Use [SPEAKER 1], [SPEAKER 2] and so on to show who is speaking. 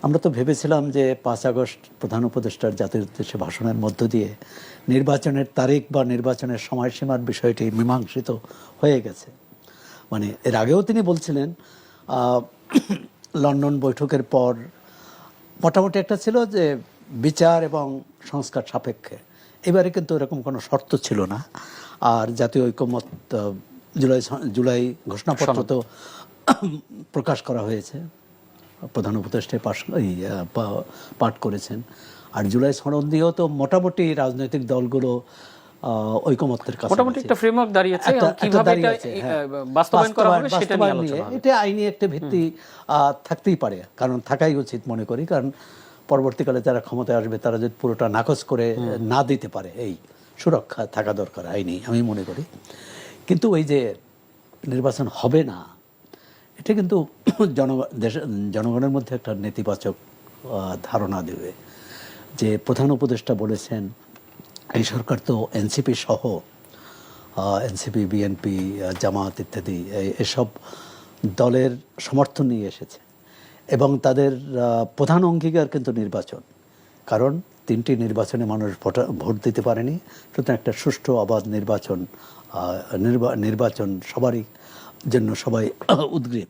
[SPEAKER 1] আমরা তো ভেবেছিলাম যে ৫ আগস্ট প্রধান উপদেষ্টার জাতির উদ্দেশ্যে ভাষণের মধ্য দিয়ে নির্বাচনের তারিখ বা নির্বাচনের সময়সীমার বিষয়টি মীমাংসিত হয়ে গেছে। মানে এর আগেও তিনি বলছিলেন লন্ডন বৈঠকের পর মোটামুটি একটা ছিল যে বিচার এবং সংস্কার সাপেক্ষে। এবারে কিন্তু এরকম কোনো শর্ত ছিল না। আর জাতীয় ঐকমত্য জুলাই ঘোষণাপত্র তো প্রকাশ করা হয়েছে, প্রধান উপদেষ্টা পাঠ করেছেন। আর জুলাই সনদ দিয়েও তো মোটামুটি রাজনৈতিক দলগুলো ঐকমত্যের কাছে
[SPEAKER 2] মোটামুটি একটা ফ্রেমওয়ার্ক দাঁড়িয়েছে, কিভাবে এটা বাস্তবায়ন করা হবে সেটা নিয়ে আলোচনা হবে।
[SPEAKER 1] এটা আইনি একটা ভিত্তি থাকতেই পারে, কারণ থাকাই উচিত মনে করি। কারণ পরবর্তীকালে যারা ক্ষমতায় আসবে তারা যদি পুরোটা নাকচ করে না দিতে পারে, এই সুরক্ষা থাকা দরকার আইনি, আমি মনে করি। কিন্তু ওই যে নির্বাচন হবে না, এটা কিন্তু জনগণের মধ্যে একটা নেতিবাচক ধারণা দেবে। যে প্রধান উপদেষ্টা বলেছেন এই সরকার তো এনসিপি সহ এনসিপি, বিএনপি, জামাত ইত্যাদি এসব দলের সমর্থন নিয়ে এসেছে এবং তাদের প্রধান অঙ্গীকার কিন্তু নির্বাচন। কারণ 3টি নির্বাচনে মানুষ ভোট দিতে পারেনি, সুতরাং একটা সুষ্ঠু অবাধ নির্বাচন সবারই জন্য সবাই উদ্গ্রীব।